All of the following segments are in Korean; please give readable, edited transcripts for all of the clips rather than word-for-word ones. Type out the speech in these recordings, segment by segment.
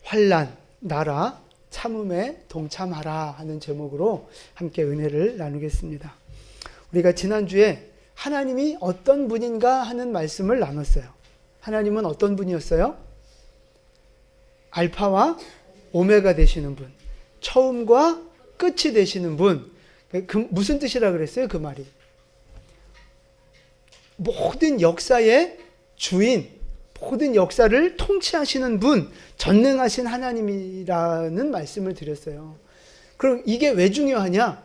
환난, 나라, 참음에 동참하라 하는 제목으로 함께 은혜를 나누겠습니다. 우리가 지난주에 하나님이 어떤 분인가 하는 말씀을 나눴어요. 하나님은 어떤 분이었어요? 알파와 오메가 되시는 분, 처음과 끝이 되시는 분. 무슨 뜻이라 그랬어요? 그 말이 모든 역사의 주인, 모든 역사를 통치하시는 분, 전능하신 하나님이라는 말씀을 드렸어요. 그럼 이게 왜 중요하냐?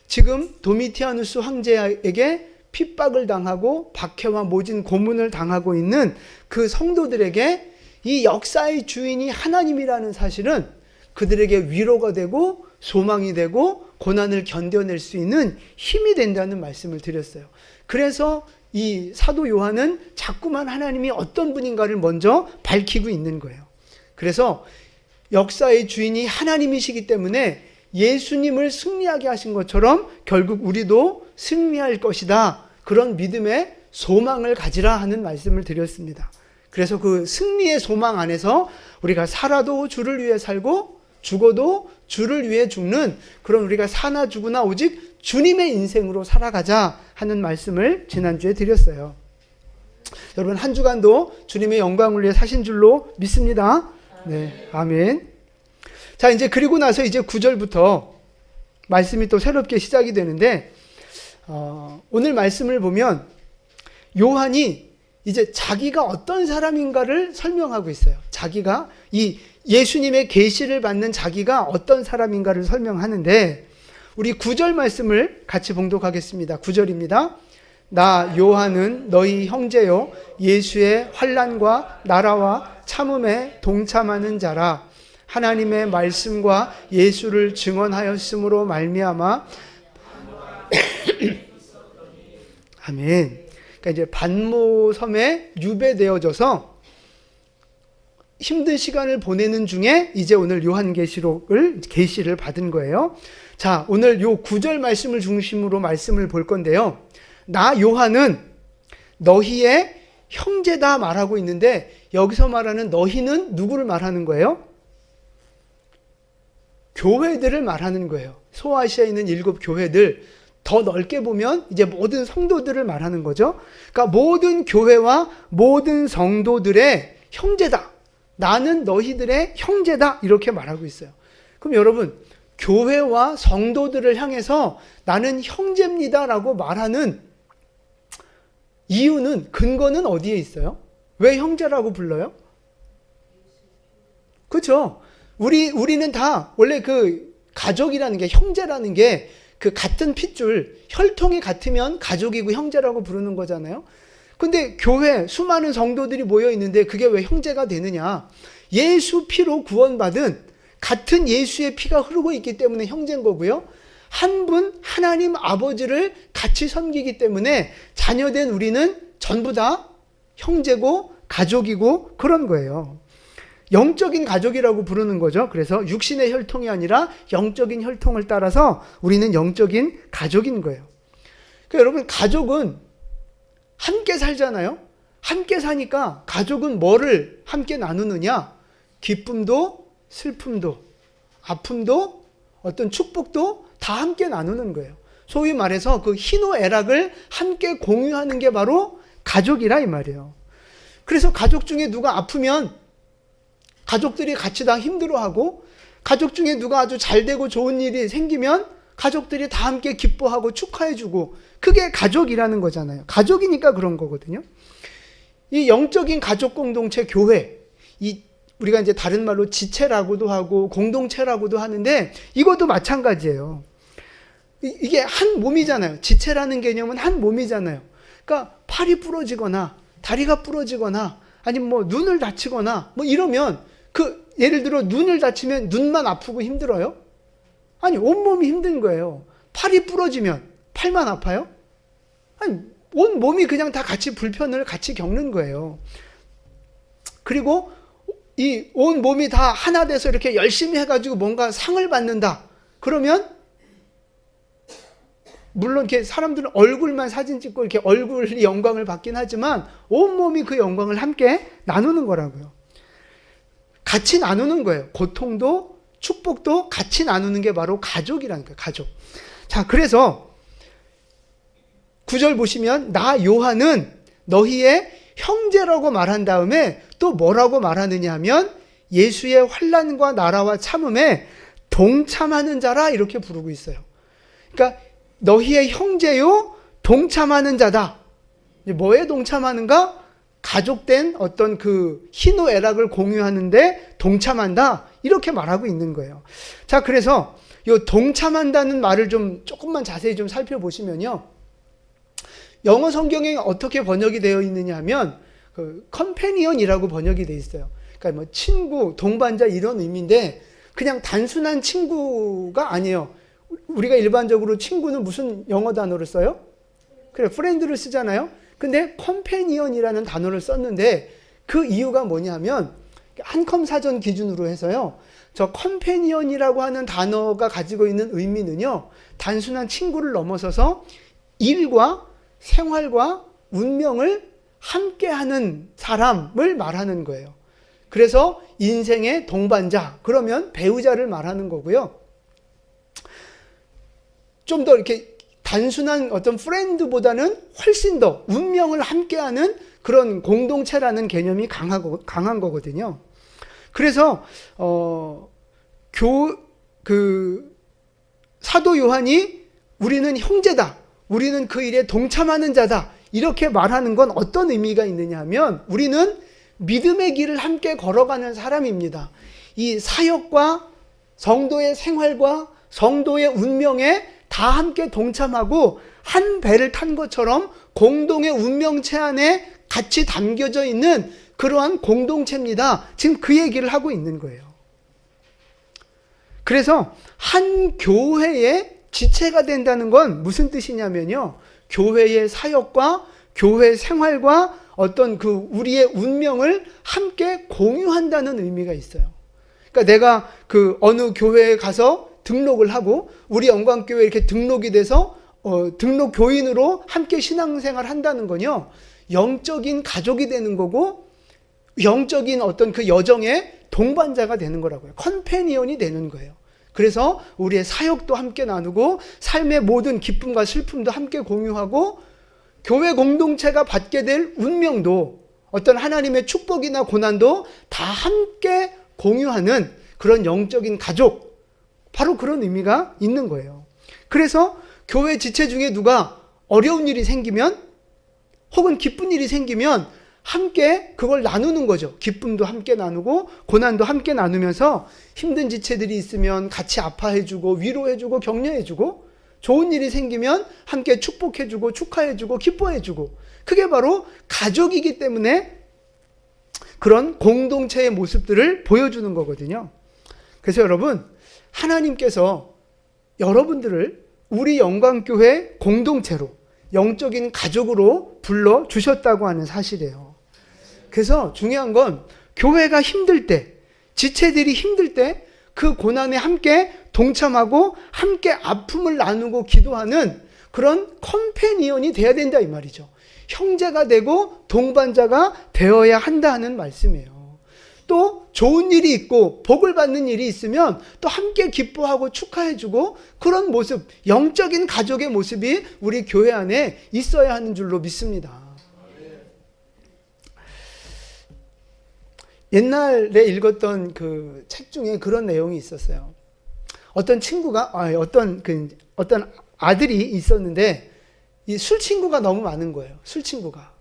지금 도미티아누스 황제에게 핍박을 당하고 박해와 모진 고문을 당하고 있는 그 성도들에게 이 역사의 주인이 하나님이라는 사실은 그들에게 위로가 되고 소망이 되고 고난을 견뎌낼 수 있는 힘이 된다는 말씀을 드렸어요. 그래서 이 사도 요한은 자꾸만 하나님이 어떤 분인가를 먼저 밝히고 있는 거예요. 그래서 역사의 주인이 하나님이시기 때문에 예수님을 승리하게 하신 것처럼 결국 우리도 승리할 것이다. 그런 믿음의 소망을 가지라 하는 말씀을 드렸습니다. 그래서 그 승리의 소망 안에서 우리가 살아도 주를 위해 살고 죽어도 주를 위해 죽는 그런 우리가 사나 죽으나 오직 주님의 인생으로 살아가자 하는 말씀을 지난주에 드렸어요. 여러분 한 주간도 주님의 영광을 위해 사신 줄로 믿습니다. 네, 아멘. 자, 이제 그리고 나서 이제 9절부터 말씀이 또 새롭게 시작이 되는데 오늘 말씀을 보면 요한이 이제 자기가 어떤 사람인가를 설명하고 있어요. 자기가 이 예수님의 계시를 받는 자기가 어떤 사람인가를 설명하는데 우리 9절 말씀을 같이 봉독하겠습니다. 9절입니다. 나 요한은 너희 형제요 예수의 환난과 나라와 참음에 동참하는 자라. 하나님의 말씀과 예수를 증언하였으므로 말미암아 아멘. 그러니까 이제 반모 섬에 유배되어져서 힘든 시간을 보내는 중에 이제 오늘 요한계시록을 계시를 받은 거예요. 자, 오늘 요 9절 말씀을 중심으로 말씀을 볼 건데요. 나 요한은 너희의 형제다 말하고 있는데 여기서 말하는 너희는 누구를 말하는 거예요? 교회들을 말하는 거예요. 소아시아에 있는 7 교회들, 더 넓게 보면 이제 모든 성도들을 말하는 거죠. 그러니까 모든 교회와 모든 성도들의 형제다. 나는 너희들의 형제다. 이렇게 말하고 있어요. 그럼 여러분, 교회와 성도들을 향해서 나는 형제입니다라고 말하는 이유는, 근거는 어디에 있어요? 왜 형제라고 불러요? 그렇죠? 우리는 다 원래 그 가족이라는 게, 형제라는 게 그 같은 핏줄, 혈통이 같으면 가족이고 형제라고 부르는 거잖아요. 근데 교회 수많은 성도들이 모여 있는데 그게 왜 형제가 되느냐? 예수 피로 구원받은 같은 예수의 피가 흐르고 있기 때문에 형제인 거고요. 한 분 하나님 아버지를 같이 섬기기 때문에 자녀된 우리는 전부 다 형제고 가족이고 그런 거예요. 영적인 가족이라고 부르는 거죠. 그래서 육신의 혈통이 아니라 영적인 혈통을 따라서 우리는 영적인 가족인 거예요. 그러니까 여러분, 가족은 함께 살잖아요. 함께 사니까 가족은 뭐를 함께 나누느냐? 기쁨도 슬픔도 아픔도 어떤 축복도 다 함께 나누는 거예요. 소위 말해서 그 희노애락을 함께 공유하는 게 바로 가족이라 이 말이에요. 그래서 가족 중에 누가 아프면 가족들이 같이 다 힘들어하고, 가족 중에 누가 아주 잘되고 좋은 일이 생기면 가족들이 다 함께 기뻐하고 축하해주고, 그게 가족이라는 거잖아요. 가족이니까 그런 거거든요. 이 영적인 가족 공동체 교회, 우리가 이제 다른 말로 지체라고도 하고 공동체라고도 하는데 이것도 마찬가지예요. 이게 한 몸이잖아요. 지체라는 개념은 한 몸이잖아요. 그러니까 팔이 부러지거나 다리가 부러지거나 아니면 뭐 눈을 다치거나 뭐 이러면 예를 들어 눈을 다치면 눈만 아프고 힘들어요? 아니, 온몸이 힘든 거예요. 팔이 부러지면 팔만 아파요? 아니, 온 몸이 그냥 다 같이 불편을 같이 겪는 거예요. 그리고 이 온 몸이 다 하나 돼서 이렇게 열심히 해가지고 뭔가 상을 받는다. 그러면 물론 이렇게 사람들은 얼굴만 사진 찍고 이렇게 얼굴이 영광을 받긴 하지만 온 몸이 그 영광을 함께 나누는 거라고요. 같이 나누는 거예요. 고통도 축복도 같이 나누는 게 바로 가족이라는 거예요. 가족. 자, 그래서 9절 보시면 나 요한은 너희의 형제라고 말한 다음에 또 뭐라고 말하느냐 하면 예수의 환난과 나라와 참음에 동참하는 자라 이렇게 부르고 있어요. 그러니까 너희의 형제요 동참하는 자다. 뭐에 동참하는가? 가족된 어떤 그 희노애락을 공유하는데 동참한다. 이렇게 말하고 있는 거예요. 자, 그래서 이 동참한다는 말을 좀 조금만 자세히 좀 살펴보시면요. 영어 성경에 어떻게 번역이 되어 있느냐 하면 그 컴패니언이라고 번역이 되어 있어요. 그러니까 뭐 친구, 동반자 이런 의미인데 그냥 단순한 친구가 아니에요. 우리가 일반적으로 친구는 무슨 영어 단어를 써요? 그래, 프렌드를 쓰잖아요. 근데 컴패니언이라는 단어를 썼는데 그 이유가 뭐냐면 한컴 사전 기준으로 해서요. 저 컴패니언이라고 하는 단어가 가지고 있는 의미는요. 단순한 친구를 넘어서서 일과 생활과 운명을 함께하는 사람을 말하는 거예요. 그래서 인생의 동반자, 그러면 배우자를 말하는 거고요. 좀 더 이렇게 단순한 어떤 프렌드보다는 훨씬 더 운명을 함께하는 그런 공동체라는 개념이 강한 거거든요. 그래서 사도 요한이 우리는 형제다, 우리는 그 일에 동참하는 자다 이렇게 말하는 건 어떤 의미가 있느냐 하면 우리는 믿음의 길을 함께 걸어가는 사람입니다. 이 사역과 성도의 생활과 성도의 운명에 다 함께 동참하고 한 배를 탄 것처럼 공동의 운명체 안에 같이 담겨져 있는 그러한 공동체입니다. 지금 그 얘기를 하고 있는 거예요. 그래서 한 교회의 지체가 된다는 건 무슨 뜻이냐면요. 교회의 사역과 교회 생활과 어떤 그 우리의 운명을 함께 공유한다는 의미가 있어요. 그러니까 내가 그 어느 교회에 가서 등록을 하고 우리 영광교회에 이렇게 등록이 돼서 등록 교인으로 함께 신앙생활 한다는 건요. 영적인 가족이 되는 거고 영적인 어떤 그 여정의 동반자가 되는 거라고요. 컴패니언이 되는 거예요. 그래서 우리의 사역도 함께 나누고 삶의 모든 기쁨과 슬픔도 함께 공유하고 교회 공동체가 받게 될 운명도 어떤 하나님의 축복이나 고난도 다 함께 공유하는 그런 영적인 가족, 바로 그런 의미가 있는 거예요. 그래서 교회 지체 중에 누가 어려운 일이 생기면 혹은 기쁜 일이 생기면 함께 그걸 나누는 거죠. 기쁨도 함께 나누고 고난도 함께 나누면서 힘든 지체들이 있으면 같이 아파해주고 위로해주고 격려해주고 좋은 일이 생기면 함께 축복해주고 축하해주고 기뻐해주고 그게 바로 가족이기 때문에 그런 공동체의 모습들을 보여주는 거거든요. 그래서 여러분, 하나님께서 여러분들을 우리 영광교회 공동체로 영적인 가족으로 불러주셨다고 하는 사실이에요. 그래서 중요한 건 교회가 힘들 때, 지체들이 힘들 때 그 고난에 함께 동참하고 함께 아픔을 나누고 기도하는 그런 컴패니언이 돼야 된다 이 말이죠. 형제가 되고 동반자가 되어야 한다는 말씀이에요. 또 좋은 일이 있고 복을 받는 일이 있으면 또 함께 기뻐하고 축하해주고 그런 모습, 영적인 가족의 모습이 우리 교회 안에 있어야 하는 줄로 믿습니다. 옛날에 읽었던 그 책 중에 그런 내용이 있었어요. 어떤 친구가, 어떤 아들이 있었는데 이 술 친구가 너무 많은 거예요. 술 친구가.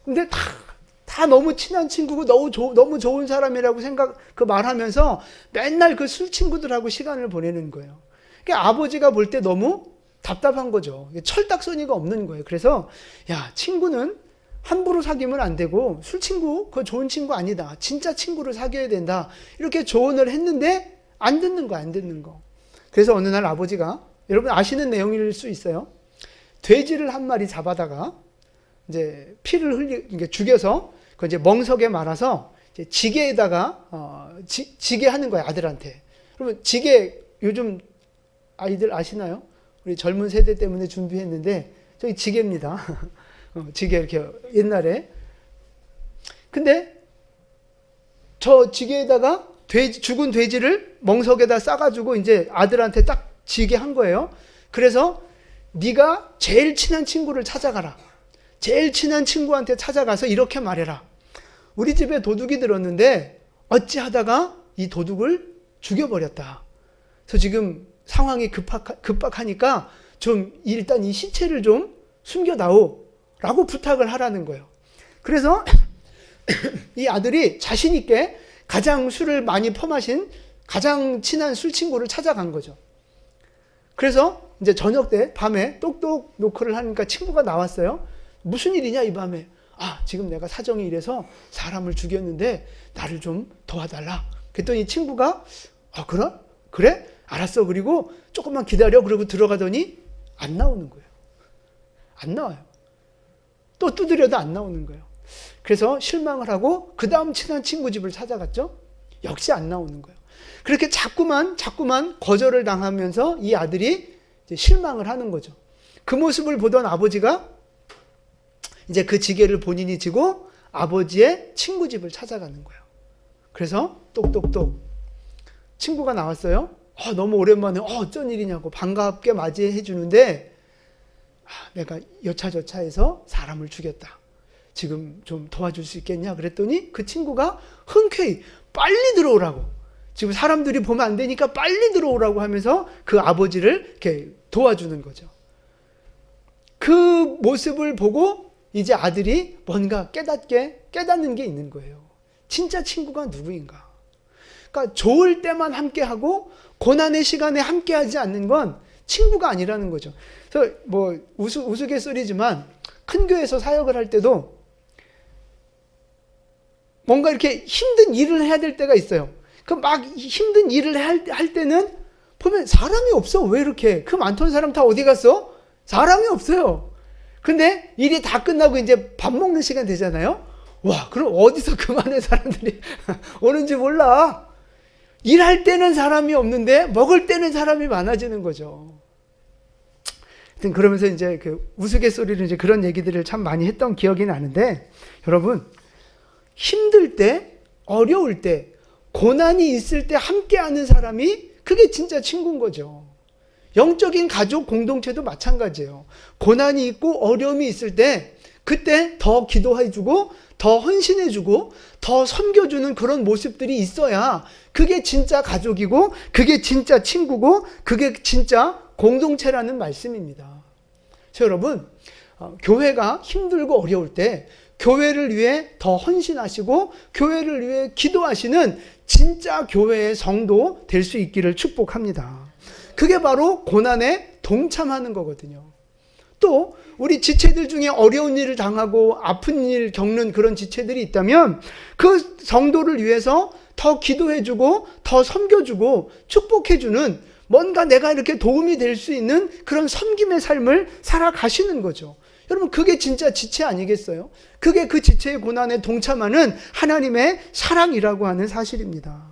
근데 다 너무 친한 친구고 너무 좋은 사람이라고 말하면서 맨날 그 술 친구들하고 시간을 보내는 거예요. 그러니까 아버지가 볼 때 너무 답답한 거죠. 철딱서니가 없는 거예요. 그래서 야, 친구는 함부로 사귀면 안 되고 술 친구 그거 좋은 친구 아니다. 진짜 친구를 사귀어야 된다. 이렇게 조언을 했는데 안 듣는 거. 그래서 어느 날 아버지가, 여러분 아시는 내용일 수 있어요. 돼지를 한 마리 잡아다가 이제 피를 죽여서 그 이제 멍석에 말아서 이제 지게에다가 지게 하는 거예요, 아들한테. 그러면 지게 요즘 아이들 아시나요? 우리 젊은 세대 때문에 준비했는데 저기 지게입니다. 지게 이렇게 옛날에. 근데 저 지게에다가 죽은 돼지를 멍석에다 싸가지고 이제 아들한테 딱 지게 한 거예요. 그래서 네가 제일 친한 친구를 찾아가라. 제일 친한 친구한테 찾아가서 이렇게 말해라. 우리 집에 도둑이 들었는데 어찌하다가 이 도둑을 죽여버렸다. 그래서 지금 상황이 급박하니까 좀 일단 이 시체를 좀 숨겨다오 라고 부탁을 하라는 거예요. 그래서 이 아들이 자신 있게 가장 술을 많이 퍼마신 가장 친한 술 친구를 찾아간 거죠. 그래서 이제 저녁 때 밤에 똑똑 노크를 하니까 친구가 나왔어요. 무슨 일이냐 이 밤에. 지금 내가 사정이 이래서 사람을 죽였는데 나를 좀 도와달라. 그랬더니 친구가 그래? 알았어. 그리고 조금만 기다려. 그리고 들어가더니 안 나오는 거예요. 안 나와요. 또 두드려도 안 나오는 거예요. 그래서 실망을 하고 그 다음 친한 친구 집을 찾아갔죠. 역시 안 나오는 거예요. 그렇게 자꾸만 거절을 당하면서 이 아들이 이제 실망을 하는 거죠. 그 모습을 보던 아버지가 이제 그 지게를 본인이 지고 아버지의 친구 집을 찾아가는 거예요. 그래서 똑똑똑 친구가 나왔어요. 너무 오랜만에 어쩐 일이냐고 반갑게 맞이해 주는데 내가 여차저차해서 사람을 죽였다. 지금 좀 도와줄 수 있겠냐? 그랬더니 그 친구가 흔쾌히 빨리 들어오라고. 지금 사람들이 보면 안 되니까 빨리 들어오라고 하면서 그 아버지를 이렇게 도와주는 거죠. 그 모습을 보고 이제 아들이 뭔가 깨닫는 게 있는 거예요. 진짜 친구가 누구인가? 그러니까 좋을 때만 함께하고 고난의 시간에 함께하지 않는 건 친구가 아니라는 거죠. 그래서 뭐 우스갯소리지만 큰 교회에서 사역을 할 때도 뭔가 이렇게 힘든 일을 해야 될 때가 있어요. 그 막 힘든 일을 할 때는 보면 사람이 없어. 왜 이렇게? 그 많던 사람 다 어디 갔어? 사람이 없어요. 근데 일이 다 끝나고 이제 밥 먹는 시간 되잖아요. 그럼 어디서 그 많은 사람들이 오는지 몰라. 일할 때는 사람이 없는데 먹을 때는 사람이 많아지는 거죠. 하여튼 그러면서 이제 그 우스갯소리로 이제 그런 얘기들을 참 많이 했던 기억이 나는데, 여러분, 힘들 때, 어려울 때, 고난이 있을 때 함께하는 사람이 그게 진짜 친구인 거죠. 영적인 가족 공동체도 마찬가지예요. 고난이 있고 어려움이 있을 때 그때 더 기도해주고 더 헌신해주고 더 섬겨주는 그런 모습들이 있어야 그게 진짜 가족이고 그게 진짜 친구고 그게 진짜 공동체라는 말씀입니다. 그래서 여러분, 교회가 힘들고 어려울 때 교회를 위해 더 헌신하시고 교회를 위해 기도하시는 진짜 교회의 성도 될 수 있기를 축복합니다. 그게 바로 고난에 동참하는 거거든요. 또 우리 지체들 중에 어려운 일을 당하고 아픈 일 겪는 그런 지체들이 있다면 그 성도를 위해서 더 기도해주고 더 섬겨주고 축복해주는 뭔가 내가 이렇게 도움이 될 수 있는 그런 섬김의 삶을 살아가시는 거죠. 여러분, 그게 진짜 지체 아니겠어요? 그게 그 지체의 고난에 동참하는 하나님의 사랑이라고 하는 사실입니다.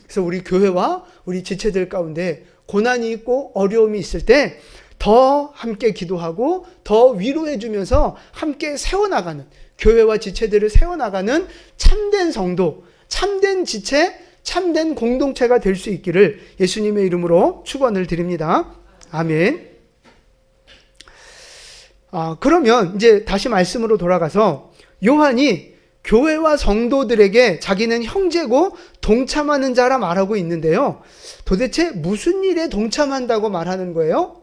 그래서 우리 교회와 우리 지체들 가운데 고난이 있고 어려움이 있을 때 더 함께 기도하고 더 위로해 주면서 함께 세워나가는, 교회와 지체들을 세워나가는 참된 성도, 참된 지체, 참된 공동체가 될 수 있기를 예수님의 이름으로 축원을 드립니다. 아멘. 그러면 이제 다시 말씀으로 돌아가서 요한이 교회와 성도들에게 자기는 형제고 동참하는 자라 말하고 있는데요. 도대체 무슨 일에 동참한다고 말하는 거예요?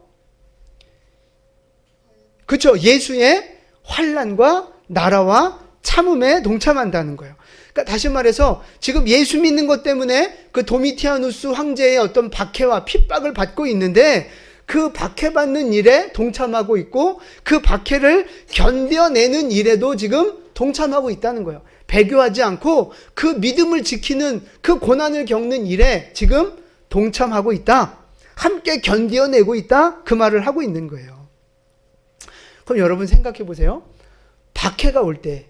그렇죠. 예수의 환난과 나라와 참음에 동참한다는 거예요. 그러니까 다시 말해서 지금 예수 믿는 것 때문에 그 도미티아누스 황제의 어떤 박해와 핍박을 받고 있는데 그 박해받는 일에 동참하고 있고 그 박해를 견뎌내는 일에도 지금 동참하고 있다는 거예요. 배교하지 않고 그 믿음을 지키는 그 고난을 겪는 일에 지금 동참하고 있다. 함께 견뎌내고 있다. 그 말을 하고 있는 거예요. 그럼 여러분 생각해 보세요. 박해가 올 때,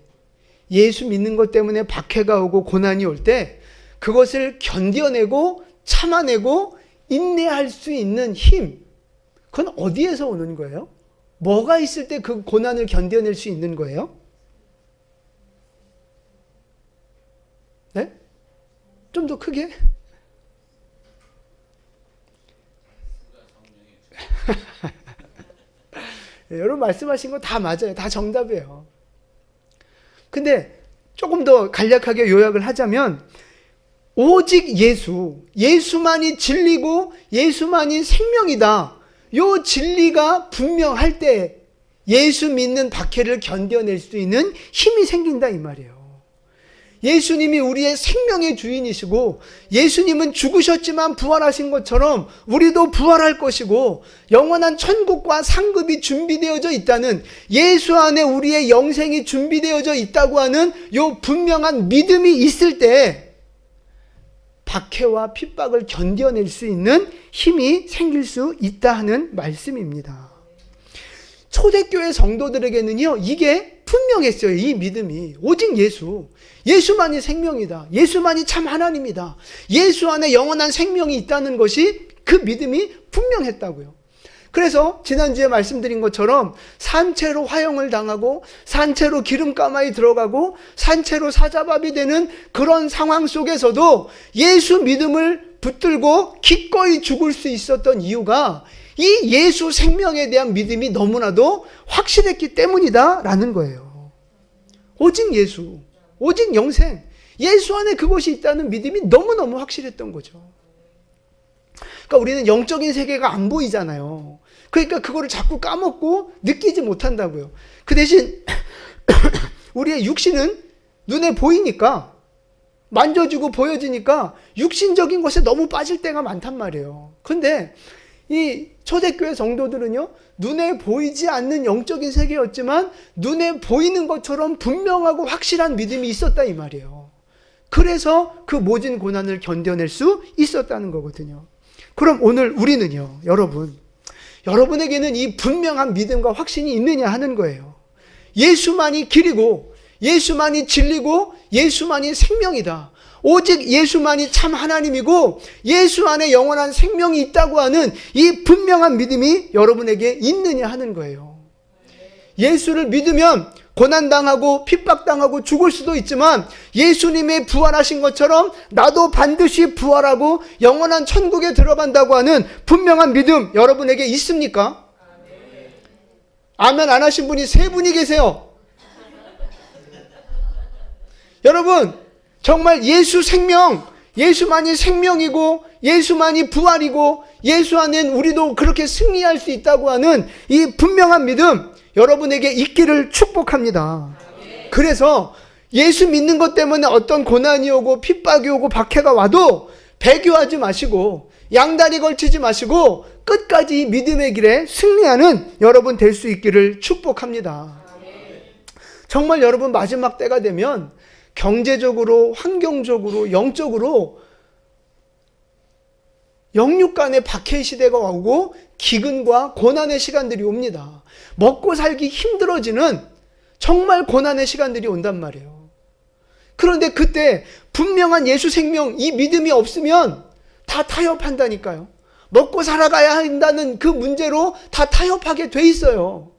예수 믿는 것 때문에 박해가 오고 고난이 올 때 그것을 견뎌내고 참아내고 인내할 수 있는 힘, 그건 어디에서 오는 거예요? 뭐가 있을 때 그 고난을 견뎌낼 수 있는 거예요? 네? 좀 더 크게. 여러분 말씀하신 거 다 맞아요. 다 정답이에요. 근데 조금 더 간략하게 요약을 하자면 오직 예수만이 진리고 예수만이 생명이다. 요 진리가 분명할 때 예수 믿는 박해를 견뎌낼 수 있는 힘이 생긴다 이 말이에요. 예수님이 우리의 생명의 주인이시고 예수님은 죽으셨지만 부활하신 것처럼 우리도 부활할 것이고 영원한 천국과 상급이 준비되어져 있다는, 예수 안에 우리의 영생이 준비되어져 있다고 하는 요 분명한 믿음이 있을 때 박해와 핍박을 견뎌낼 수 있는 힘이 생길 수 있다 하는 말씀입니다. 초대교회 성도들에게는요, 이게 분명했어요. 이 믿음이 오직 예수만이 생명이다. 예수만이 참 하나님이다. 예수 안에 영원한 생명이 있다는 것이, 그 믿음이 분명했다고요. 그래서 지난주에 말씀드린 것처럼 산채로 화형을 당하고 산채로 기름가마에 들어가고 산채로 사자밥이 되는 그런 상황 속에서도 예수 믿음을 붙들고 기꺼이 죽을 수 있었던 이유가 이 예수 생명에 대한 믿음이 너무나도 확실했기 때문이다라는 거예요. 오직 예수, 오직 영생, 예수 안에 그것이 있다는 믿음이 너무너무 확실했던 거죠. 그러니까 우리는 영적인 세계가 안 보이잖아요. 그러니까 그거를 자꾸 까먹고 느끼지 못한다고요. 그 대신 우리의 육신은 눈에 보이니까, 만져주고 보여지니까 육신적인 것에 너무 빠질 때가 많단 말이에요. 근데 이 초대교회 성도들은요, 눈에 보이지 않는 영적인 세계였지만 눈에 보이는 것처럼 분명하고 확실한 믿음이 있었다 이 말이에요. 그래서 그 모진 고난을 견뎌낼 수 있었다는 거거든요. 그럼 오늘 우리는요, 여러분에게는 이 분명한 믿음과 확신이 있느냐 하는 거예요. 예수만이 길이고 예수만이 진리고 예수만이 생명이다. 오직 예수만이 참 하나님이고 예수 안에 영원한 생명이 있다고 하는 이 분명한 믿음이 여러분에게 있느냐 하는 거예요. 예수를 믿으면 고난당하고 핍박당하고 죽을 수도 있지만 예수님의 부활하신 것처럼 나도 반드시 부활하고 영원한 천국에 들어간다고 하는 분명한 믿음 여러분에게 있습니까? 아멘 안 하신 분이 3분이 계세요. 여러분 정말 예수 생명, 예수만이 생명이고 예수만이 부활이고 예수 안엔 우리도 그렇게 승리할 수 있다고 하는 이 분명한 믿음 여러분에게 있기를 축복합니다. 그래서 예수 믿는 것 때문에 어떤 고난이 오고 핍박이 오고 박해가 와도 배교하지 마시고 양다리 걸치지 마시고 끝까지 이 믿음의 길에 승리하는 여러분 될 수 있기를 축복합니다. 정말 여러분 마지막 때가 되면 경제적으로, 환경적으로, 영적으로 영육 간의 박해 시대가 오고 기근과 고난의 시간들이 옵니다. 먹고 살기 힘들어지는 정말 고난의 시간들이 온단 말이에요. 그런데 그때 분명한 예수 생명, 이 믿음이 없으면 다 타협한다니까요. 먹고 살아가야 한다는 그 문제로 다 타협하게 돼 있어요.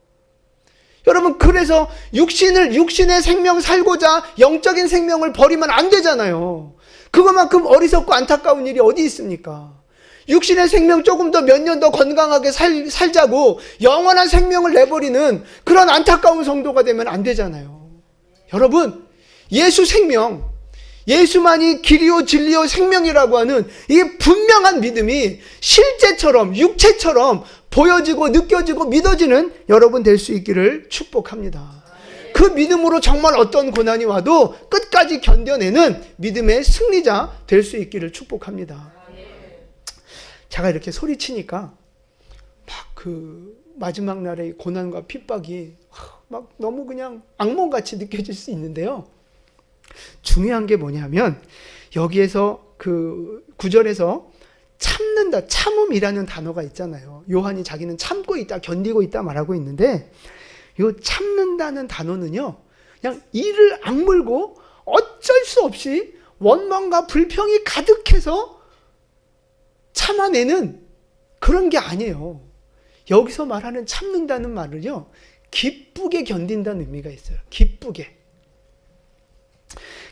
여러분 그래서 육신의 생명 살고자 영적인 생명을 버리면 안 되잖아요. 그것만큼 어리석고 안타까운 일이 어디 있습니까? 육신의 생명 조금 더 몇 년 더 건강하게 살자고 영원한 생명을 내버리는 그런 안타까운 성도가 되면 안 되잖아요. 여러분 예수 생명, 예수만이 길이요 진리요 생명이라고 하는 이 분명한 믿음이 실제처럼 육체처럼 보여지고 느껴지고 믿어지는 여러분 될 수 있기를 축복합니다. 그 믿음으로 정말 어떤 고난이 와도 끝까지 견뎌내는 믿음의 승리자 될 수 있기를 축복합니다. 제가 이렇게 소리치니까 막 그 마지막 날의 고난과 핍박이 막 너무 그냥 악몽같이 느껴질 수 있는데요. 중요한 게 뭐냐면 여기에서 그 9절에서 참는다, 참음이라는 단어가 있잖아요. 요한이 자기는 참고 있다, 견디고 있다 말하고 있는데 이 참는다는 단어는요, 그냥 이를 악물고 어쩔 수 없이 원망과 불평이 가득해서 참아내는 그런 게 아니에요. 여기서 말하는 참는다는 말을요, 기쁘게 견딘다는 의미가 있어요. 기쁘게.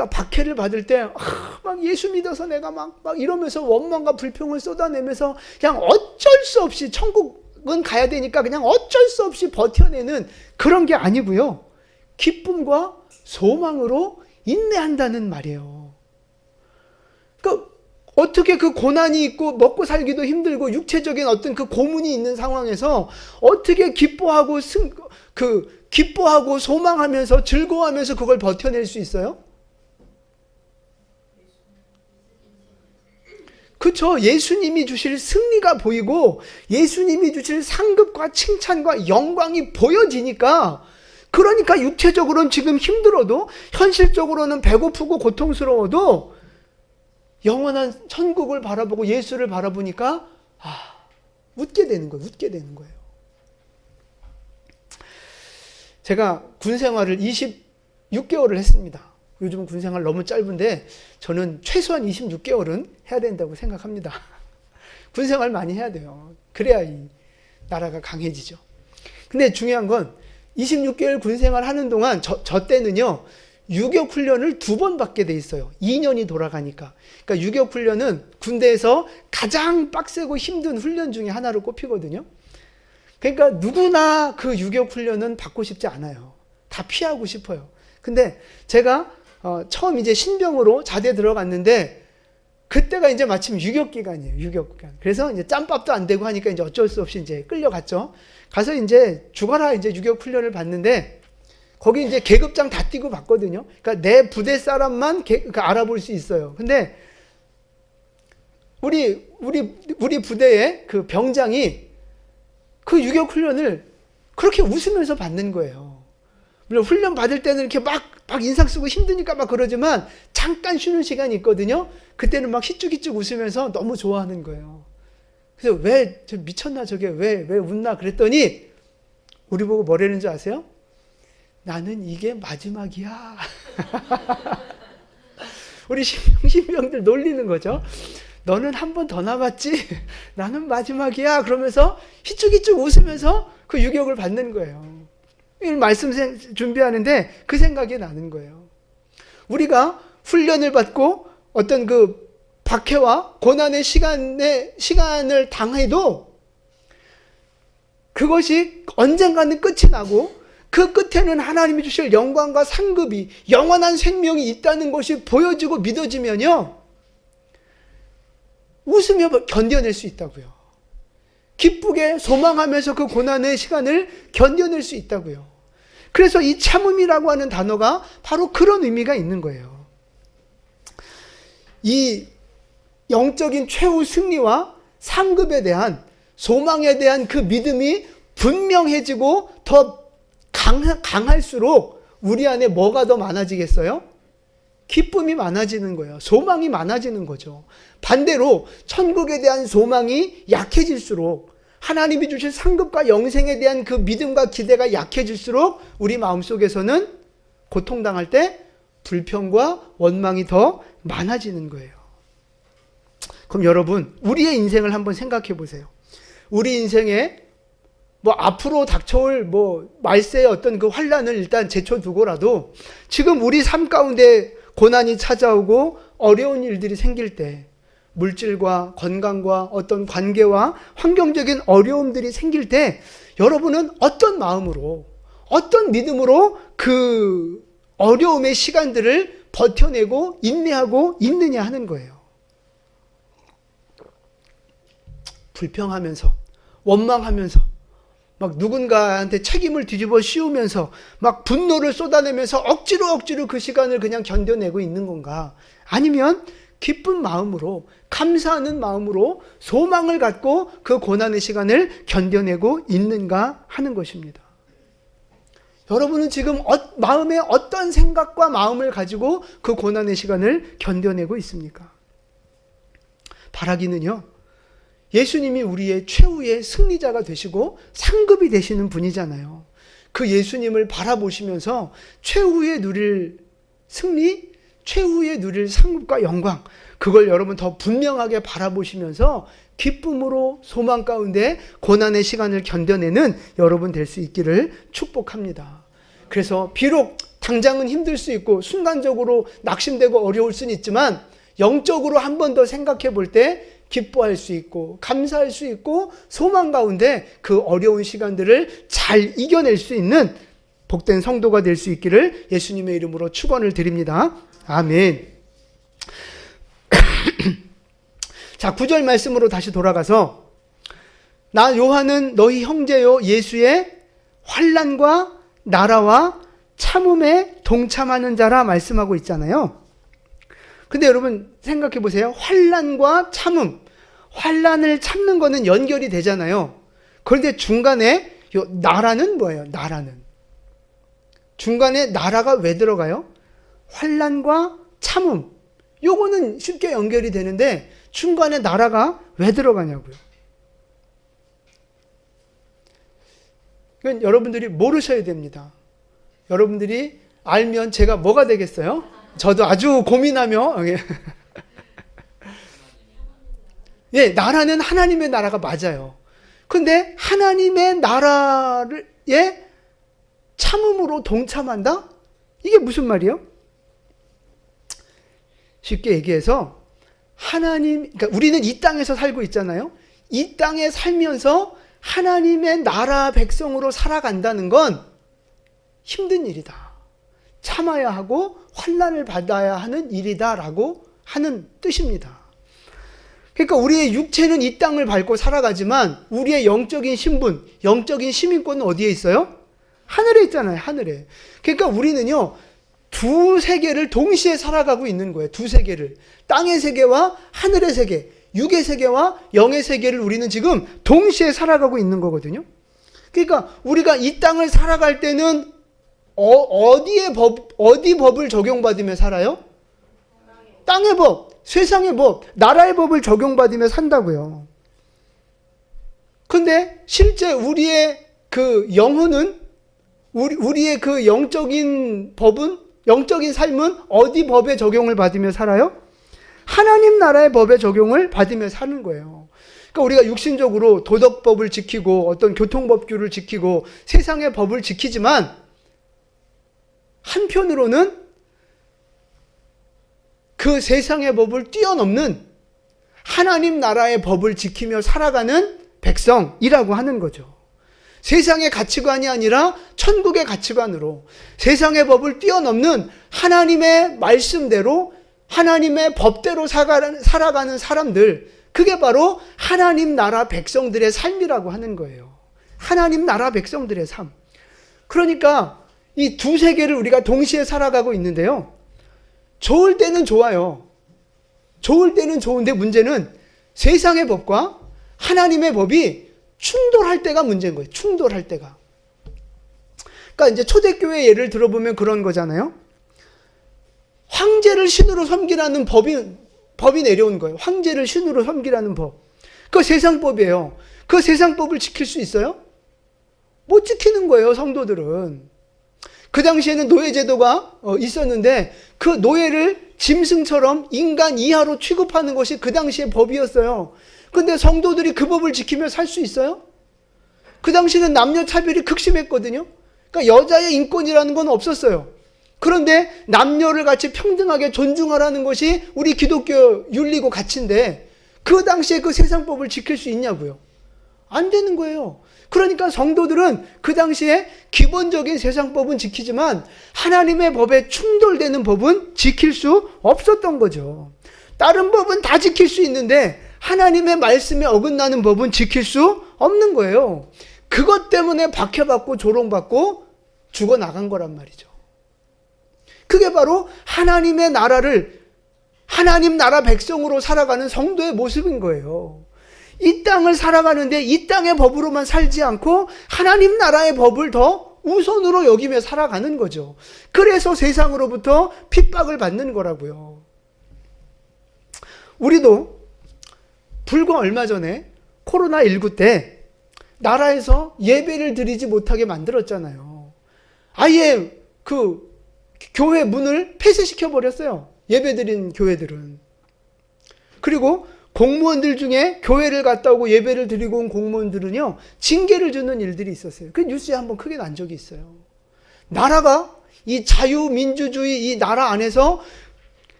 그러니까 박해를 받을 때 막 예수 믿어서 내가 막 이러면서 원망과 불평을 쏟아내면서 그냥 어쩔 수 없이 천국은 가야 되니까 그냥 어쩔 수 없이 버텨내는 그런 게 아니고요. 기쁨과 소망으로 인내한다는 말이에요. 그러니까 어떻게 그 고난이 있고 먹고 살기도 힘들고 육체적인 어떤 그 고문이 있는 상황에서 어떻게 기뻐하고 소망하면서 즐거워하면서 그걸 버텨낼 수 있어요? 그렇죠. 예수님이 주실 승리가 보이고 예수님이 주실 상급과 칭찬과 영광이 보여지니까, 그러니까 육체적으로는 지금 힘들어도 현실적으로는 배고프고 고통스러워도 영원한 천국을 바라보고 예수를 바라보니까 웃게 되는 거예요. 웃게 되는 거예요. 제가 군 생활을 26개월을 했습니다. 요즘은 군 생활 너무 짧은데 저는 최소한 26개월은 해야 된다고 생각합니다. 군 생활 많이 해야 돼요. 그래야 이 나라가 강해지죠. 근데 중요한 건 26개월 군 생활 하는 동안 저 때는요, 유격 훈련을 2번 받게 돼 있어요. 2년이 돌아가니까. 그러니까 유격 훈련은 군대에서 가장 빡세고 힘든 훈련 중에 하나로 꼽히거든요. 그러니까 누구나 그 유격 훈련은 받고 싶지 않아요. 다 피하고 싶어요. 근데 제가 처음 이제 신병으로 자대 들어갔는데 그때가 이제 마침 유격 기간이에요. 유격 기간. 그래서 이제 짬밥도 안 되고 하니까 이제 어쩔 수 없이 이제 끌려갔죠. 가서 이제 죽어라 이제 유격 훈련을 받는데 거기 이제 계급장 다 띄고 봤거든요. 그러니까 내 부대 사람만 알아볼 수 있어요. 근데 우리 부대의 그 병장이 그 유격 훈련을 그렇게 웃으면서 받는 거예요. 물론 훈련 받을 때는 이렇게 막 인상 쓰고 힘드니까 막 그러지만 잠깐 쉬는 시간이 있거든요. 그때는 막 희죽희죽 웃으면서 너무 좋아하는 거예요. 그래서 왜 미쳤나 저게 왜 웃나 그랬더니 우리 보고 뭐라는 줄 아세요? 나는 이게 마지막이야. 우리 신병들 놀리는 거죠. 너는 한 번 더 남았지? 나는 마지막이야. 그러면서 희죽희죽 웃으면서 그 유격을 받는 거예요. 이 말씀 준비하는데 그 생각이 나는 거예요. 우리가 훈련을 받고 어떤 그 박해와 고난의 시간을 당해도 그것이 언젠가는 끝이 나고 그 끝에는 하나님이 주실 영광과 상급이, 영원한 생명이 있다는 것이 보여지고 믿어지면요, 웃으며 견뎌낼 수 있다고요. 기쁘게 소망하면서 그 고난의 시간을 견뎌낼 수 있다고요. 그래서 이 참음이라고 하는 단어가 바로 그런 의미가 있는 거예요. 이 영적인 최후 승리와 상급에 대한 소망에 대한 그 믿음이 분명해지고 더 강할수록 우리 안에 뭐가 더 많아지겠어요? 기쁨이 많아지는 거예요. 소망이 많아지는 거죠. 반대로 천국에 대한 소망이 약해질수록, 하나님이 주실 상급과 영생에 대한 그 믿음과 기대가 약해질수록 우리 마음속에서는 고통당할 때 불평과 원망이 더 많아지는 거예요. 그럼 여러분, 우리의 인생을 한번 생각해 보세요. 우리 인생에 앞으로 닥쳐올 말세의 어떤 그 환란을 일단 제쳐두고라도 지금 우리 삶 가운데 고난이 찾아오고 어려운 일들이 생길 때, 물질과 건강과 어떤 관계와 환경적인 어려움들이 생길 때 여러분은 어떤 마음으로, 어떤 믿음으로 그 어려움의 시간들을 버텨내고 인내하고 있느냐 하는 거예요. 불평하면서, 원망하면서, 막 누군가한테 책임을 뒤집어 씌우면서 막 분노를 쏟아내면서 억지로 그 시간을 그냥 견뎌내고 있는 건가? 아니면 기쁜 마음으로, 감사하는 마음으로 소망을 갖고 그 고난의 시간을 견뎌내고 있는가 하는 것입니다. 여러분은 지금 마음에 어떤 생각과 마음을 가지고 그 고난의 시간을 견뎌내고 있습니까? 바라기는요, 예수님이 우리의 최후의 승리자가 되시고 상급이 되시는 분이잖아요. 그 예수님을 바라보시면서 최후에 누릴 승리, 최후에 누릴 상급과 영광, 그걸 여러분 더 분명하게 바라보시면서 기쁨으로 소망 가운데 고난의 시간을 견뎌내는 여러분 될 수 있기를 축복합니다. 그래서 비록 당장은 힘들 수 있고 순간적으로 낙심되고 어려울 수는 있지만 영적으로 한 번 더 생각해 볼 때 기뻐할 수 있고 감사할 수 있고 소망 가운데 그 어려운 시간들을 잘 이겨낼 수 있는 복된 성도가 될 수 있기를 예수님의 이름으로 축원을 드립니다. 아멘. 자, 9절 말씀으로 다시 돌아가서 나 요한은 너희 형제요 예수의 환난과 나라와 참음에 동참하는 자라 말씀하고 있잖아요. 근데 여러분 생각해 보세요. 환난과 참음, 환난을 참는 거는 연결이 되잖아요. 그런데 중간에 요 나라는 뭐예요? 나라는 중간에 나라가 왜 들어가요? 환난과 참음, 요거는 쉽게 연결이 되는데 중간에 나라가 왜 들어가냐고요. 그건 여러분들이 모르셔야 됩니다. 여러분들이 알면 제가 뭐가 되겠어요? 저도 아주 고민하며 예, 나라는 하나님의 나라가 맞아요. 근데 하나님의 나라에 참음으로 동참한다? 이게 무슨 말이에요? 쉽게 얘기해서 그러니까 우리는 이 땅에서 살고 있잖아요. 이 땅에 살면서 하나님의 나라 백성으로 살아간다는 건 힘든 일이다. 참아야 하고 환난을 받아야 하는 일이다라고 하는 뜻입니다. 그러니까 우리의 육체는 이 땅을 밟고 살아가지만 우리의 영적인 신분, 영적인 시민권은 어디에 있어요? 하늘에 있잖아요. 하늘에. 그러니까 우리는요, 두 세계를 동시에 살아가고 있는 거예요. 두 세계를. 땅의 세계와 하늘의 세계, 육의 세계와 영의 세계를 우리는 지금 동시에 살아가고 있는 거거든요. 그러니까 우리가 이 땅을 살아갈 때는 어디 법을 적용받으며 살아요? 땅의 법, 세상의 법, 나라의 법을 적용받으며 산다고요. 근데 실제 우리의 그 영혼은, 우리의 그 영적인 법은, 영적인 삶은 어디 법에 적용을 받으며 살아요? 하나님 나라의 법에 적용을 받으며 사는 거예요. 그러니까 우리가 육신적으로 도덕법을 지키고 어떤 교통법규를 지키고 세상의 법을 지키지만 한편으로는 그 세상의 법을 뛰어넘는 하나님 나라의 법을 지키며 살아가는 백성이라고 하는 거죠. 세상의 가치관이 아니라 천국의 가치관으로 세상의 법을 뛰어넘는 하나님의 말씀대로 하나님의 법대로 살아가는 사람들, 그게 바로 하나님 나라 백성들의 삶이라고 하는 거예요. 하나님 나라 백성들의 삶. 그러니까 이 두 세계를 우리가 동시에 살아가고 있는데요. 좋을 때는 좋아요. 좋을 때는 좋은데 문제는 세상의 법과 하나님의 법이 충돌할 때가 문제인 거예요. 충돌할 때가. 그러니까 이제 초대교회 예를 들어보면 그런 거잖아요. 황제를 신으로 섬기라는 법이 내려온 거예요. 황제를 신으로 섬기라는 법. 그 세상법이에요. 그 세상법을 지킬 수 있어요? 못 지키는 거예요, 성도들은. 그 당시에는 노예제도가 있었는데 그 노예를 짐승처럼 인간 이하로 취급하는 것이 그 당시의 법이었어요. 근데 성도들이 그 법을 지키며 살 수 있어요? 그 당시에는 남녀 차별이 극심했거든요. 그러니까 여자의 인권이라는 건 없었어요. 그런데 남녀를 같이 평등하게 존중하라는 것이 우리 기독교 윤리고 가치인데 그 당시에 그 세상법을 지킬 수 있냐고요? 안 되는 거예요. 그러니까 성도들은 그 당시에 기본적인 세상법은 지키지만 하나님의 법에 충돌되는 법은 지킬 수 없었던 거죠. 다른 법은 다 지킬 수 있는데 하나님의 말씀에 어긋나는 법은 지킬 수 없는 거예요. 그것 때문에 박해받고 조롱받고 죽어나간 거란 말이죠. 그게 바로 하나님의 나라를, 하나님 나라 백성으로 살아가는 성도의 모습인 거예요. 이 땅을 살아가는데 이 땅의 법으로만 살지 않고 하나님 나라의 법을 더 우선으로 여기며 살아가는 거죠. 그래서 세상으로부터 핍박을 받는 거라고요. 우리도 불과 얼마 전에 코로나19 때 나라에서 예배를 드리지 못하게 만들었잖아요. 아예 그 교회 문을 폐쇄시켜 버렸어요. 예배 드린 교회들은. 그리고 공무원들 중에 교회를 갔다 오고 예배를 드리고 온 공무원들은요, 징계를 주는 일들이 있었어요. 그 뉴스에 한번 크게 난 적이 있어요. 나라가 이 자유민주주의 이 나라 안에서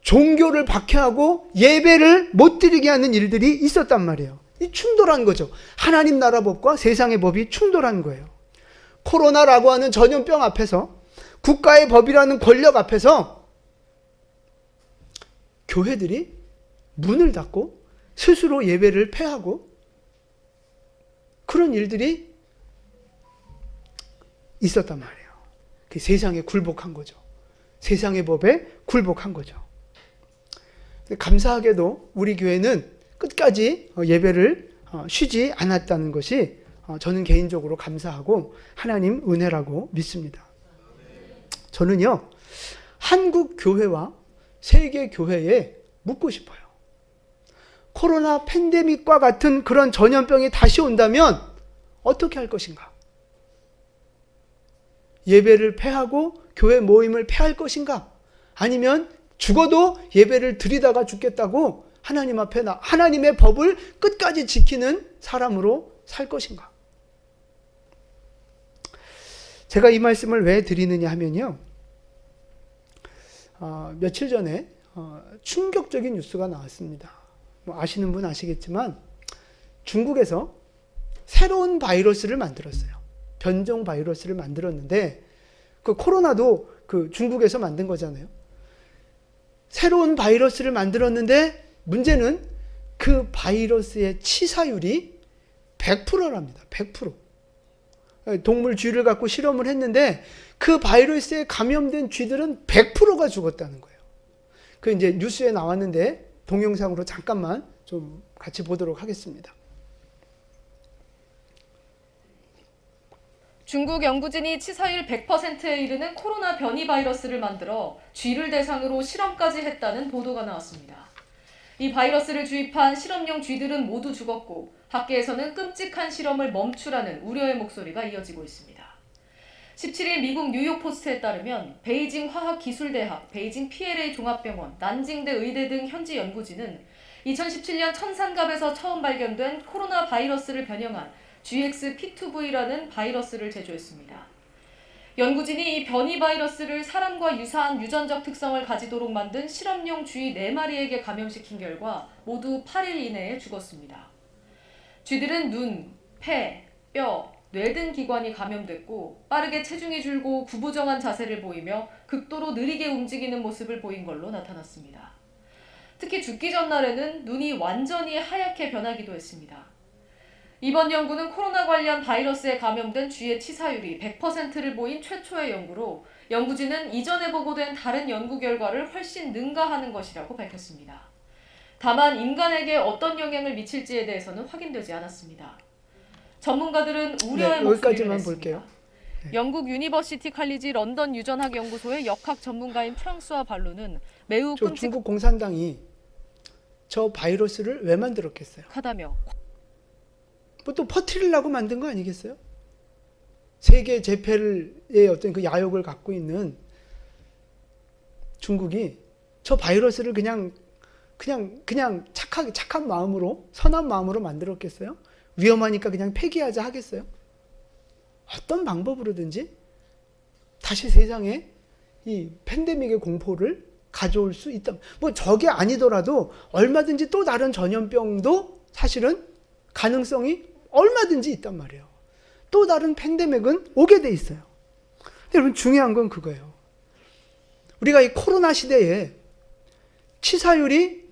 종교를 박해하고 예배를 못 드리게 하는 일들이 있었단 말이에요. 이 충돌한 거죠. 하나님 나라 법과 세상의 법이 충돌한 거예요. 코로나라고 하는 전염병 앞에서, 국가의 법이라는 권력 앞에서 교회들이 문을 닫고 스스로 예배를 폐하고 그런 일들이 있었단 말이에요. 그 세상에 굴복한 거죠. 세상의 법에 굴복한 거죠. 감사하게도 우리 교회는 끝까지 예배를 쉬지 않았다는 것이 저는 개인적으로 감사하고 하나님 은혜라고 믿습니다. 저는요, 한국 교회와 세계 교회에 묻고 싶어요. 코로나 팬데믹과 같은 그런 전염병이 다시 온다면 어떻게 할 것인가? 예배를 폐하고 교회 모임을 폐할 것인가? 아니면 죽어도 예배를 드리다가 죽겠다고 하나님 앞에 하나님의 법을 끝까지 지키는 사람으로 살 것인가? 제가 이 말씀을 왜 드리느냐 하면요, 며칠 전에 충격적인 뉴스가 나왔습니다. 아시는 분 아시겠지만 중국에서 새로운 바이러스를 만들었어요. 변종 바이러스를 만들었는데, 그 코로나도 그 중국에서 만든 거잖아요. 새로운 바이러스를 만들었는데 문제는 그 바이러스의 치사율이 100%랍니다. 100%. 동물 쥐를 갖고 실험을 했는데 그 바이러스에 감염된 쥐들은 100%가 죽었다는 거예요. 그 이제 뉴스에 나왔는데 동영상으로 잠깐만 좀 같이 보도록 하겠습니다. 중국 연구진이 치사율 100%에 이르는 코로나 변이 바이러스를 만들어 쥐를 대상으로 실험까지 했다는 보도가 나왔습니다. 이 바이러스를 주입한 실험용 쥐들은 모두 죽었고 학계에서는 끔찍한 실험을 멈추라는 우려의 목소리가 이어지고 있습니다. 17일 미국 뉴욕포스트에 따르면 베이징 화학기술대학, 베이징 PLA 종합병원, 난징대 의대 등 현지 연구진은 2017년 천산갑에서 처음 발견된 코로나 바이러스를 변형한 GXP2V라는 바이러스를 제조했습니다. 연구진이 이 변이 바이러스를 사람과 유사한 유전적 특성을 가지도록 만든 실험용 쥐 4마리에게 감염시킨 결과 모두 8일 이내에 죽었습니다. 쥐들은 눈, 폐, 뼈, 뇌 등 기관이 감염됐고 빠르게 체중이 줄고 구부정한 자세를 보이며 극도로 느리게 움직이는 모습을 보인 걸로 나타났습니다. 특히 죽기 전날에는 눈이 완전히 하얗게 변하기도 했습니다. 이번 연구는 코로나 관련 바이러스에 감염된 쥐의 치사율이 100%를 보인 최초의 연구로 연구진은 이전에 보고된 다른 연구 결과를 훨씬 능가하는 것이라고 밝혔습니다. 다만 인간에게 어떤 영향을 미칠지에 대해서는 확인되지 않았습니다. 전문가들은 우려의 목소리를 냈습니다. 볼게요. 영국 유니버시티 칼리지 런던 유전학 연구소의 역학 전문가인 프랑스와 발루는 매우 중국 공산당이 저 바이러스를 왜 만들었겠어요? 하다며 뭐 또 퍼뜨리려고 만든 거 아니겠어요? 세계 제패의 어떤 그 야욕을 갖고 있는 중국이 저 바이러스를 그냥 착한 마음으로, 선한 마음으로 만들었겠어요? 위험하니까 그냥 폐기하자 하겠어요? 어떤 방법으로든지 다시 세상에 이 팬데믹의 공포를 가져올 수 있다. 뭐 저게 아니더라도 얼마든지 또 다른 전염병도 사실은 가능성이 얼마든지 있단 말이에요. 또 다른 팬데믹은 오게 돼 있어요. 여러분 중요한 건 그거예요. 우리가 이 코로나 시대에 치사율이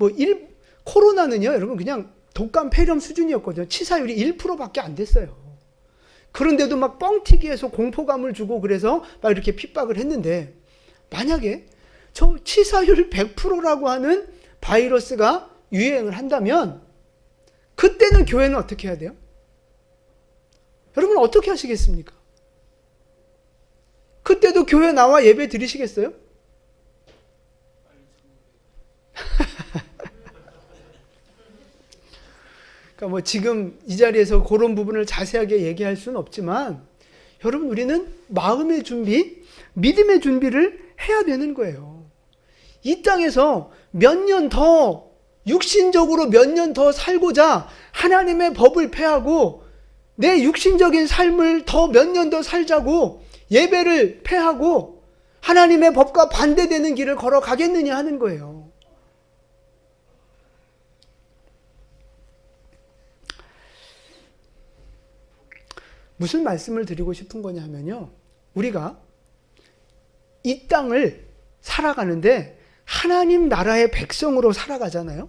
코로나는요, 여러분 그냥 독감 폐렴 수준이었거든요. 치사율이 1%밖에 안 됐어요. 그런데도 막 뻥튀기해서 공포감을 주고 그래서 막 이렇게 핍박을 했는데, 만약에 저 치사율 100%라고 하는 바이러스가 유행을 한다면 그때는 교회는 어떻게 해야 돼요? 여러분 어떻게 하시겠습니까? 그때도 교회 나와 예배 드리시겠어요? 그러니까 뭐 지금 이 자리에서 그런 부분을 자세하게 얘기할 수는 없지만, 여러분 우리는 마음의 준비, 믿음의 준비를 해야 되는 거예요. 이 땅에서 몇 년 더 육신적으로 몇 년 더 살고자 하나님의 법을 폐하고 내 육신적인 삶을 더 몇 년 더 살자고 예배를 폐하고 하나님의 법과 반대되는 길을 걸어가겠느냐 하는 거예요. 무슨 말씀을 드리고 싶은 거냐 하면요, 우리가 이 땅을 살아가는데 하나님 나라의 백성으로 살아가잖아요.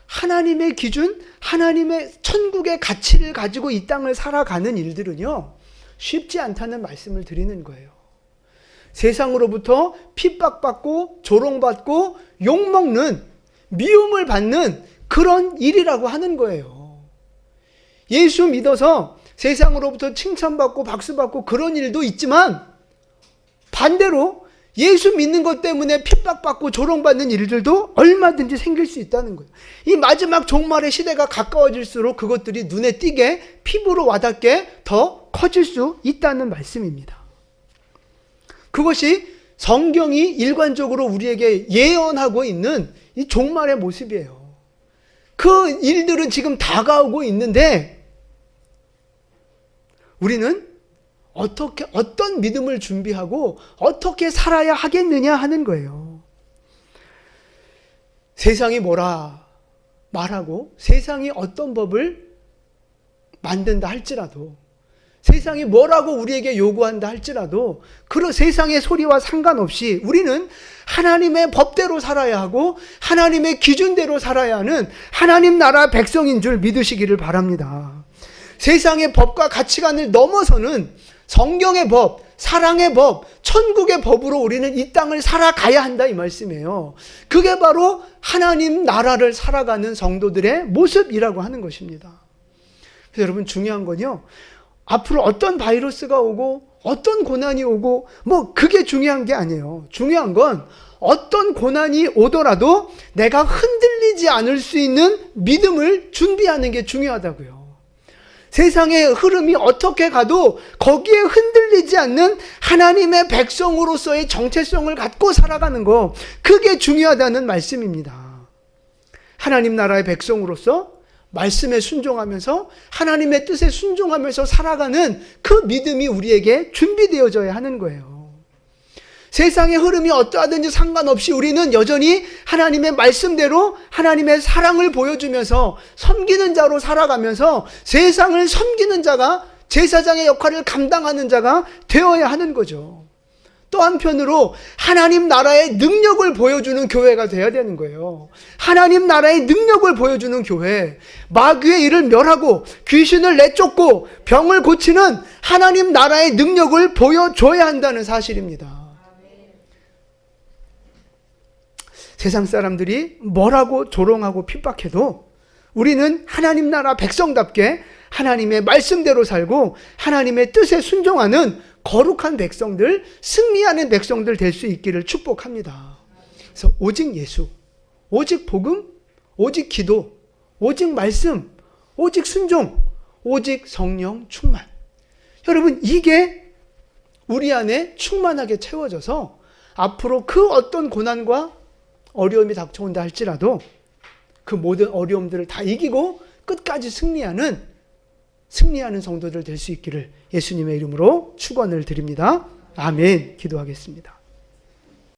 하나님의 기준, 하나님의 천국의 가치를 가지고 이 땅을 살아가는 일들은요, 쉽지 않다는 말씀을 드리는 거예요. 세상으로부터 핍박받고 조롱받고 욕먹는, 미움을 받는 그런 일이라고 하는 거예요. 예수 믿어서 세상으로부터 칭찬받고 박수받고 그런 일도 있지만, 반대로 예수 믿는 것 때문에 핍박받고 조롱받는 일들도 얼마든지 생길 수 있다는 거예요. 이 마지막 종말의 시대가 가까워질수록 그것들이 눈에 띄게, 피부로 와닿게 더 커질 수 있다는 말씀입니다. 그것이 성경이 일관적으로 우리에게 예언하고 있는 이 종말의 모습이에요. 그 일들은 지금 다가오고 있는데, 우리는 어떤 믿음을 준비하고 어떻게 살아야 하겠느냐 하는 거예요. 세상이 뭐라 말하고 세상이 어떤 법을 만든다 할지라도, 세상이 뭐라고 우리에게 요구한다 할지라도, 그 세상의 소리와 상관없이 우리는 하나님의 법대로 살아야 하고 하나님의 기준대로 살아야 하는 하나님 나라 백성인 줄 믿으시기를 바랍니다. 세상의 법과 가치관을 넘어서는 성경의 법, 사랑의 법, 천국의 법으로 우리는 이 땅을 살아가야 한다 이 말씀이에요. 그게 바로 하나님 나라를 살아가는 성도들의 모습이라고 하는 것입니다. 그래서 여러분, 중요한 건요, 앞으로 어떤 바이러스가 오고 어떤 고난이 오고 그게 중요한 게 아니에요. 중요한 건 어떤 고난이 오더라도 내가 흔들리지 않을 수 있는 믿음을 준비하는 게 중요하다고요. 세상의 흐름이 어떻게 가도 거기에 흔들리지 않는 하나님의 백성으로서의 정체성을 갖고 살아가는 거, 그게 중요하다는 말씀입니다. 하나님 나라의 백성으로서 말씀에 순종하면서 하나님의 뜻에 순종하면서 살아가는 그 믿음이 우리에게 준비되어져야 하는 거예요. 세상의 흐름이 어떠하든지 상관없이 우리는 여전히 하나님의 말씀대로 하나님의 사랑을 보여주면서 섬기는 자로 살아가면서 세상을 섬기는 자가, 제사장의 역할을 감당하는 자가 되어야 하는 거죠. 또 한편으로 하나님 나라의 능력을 보여주는 교회가 되어야 되는 거예요. 하나님 나라의 능력을 보여주는 교회, 마귀의 일을 멸하고 귀신을 내쫓고 병을 고치는 하나님 나라의 능력을 보여줘야 한다는 사실입니다. 세상 사람들이 뭐라고 조롱하고 핍박해도 우리는 하나님 나라 백성답게 하나님의 말씀대로 살고 하나님의 뜻에 순종하는 거룩한 백성들, 승리하는 백성들 될 수 있기를 축복합니다. 그래서 오직 예수, 오직 복음, 오직 기도, 오직 말씀, 오직 순종, 오직 성령 충만. 여러분, 이게 우리 안에 충만하게 채워져서 앞으로 그 어떤 고난과 어려움이 닥쳐온다 할지라도 그 모든 어려움들을 다 이기고 끝까지 승리하는 성도들 될 수 있기를 예수님의 이름으로 축원을 드립니다. 아멘. 기도하겠습니다.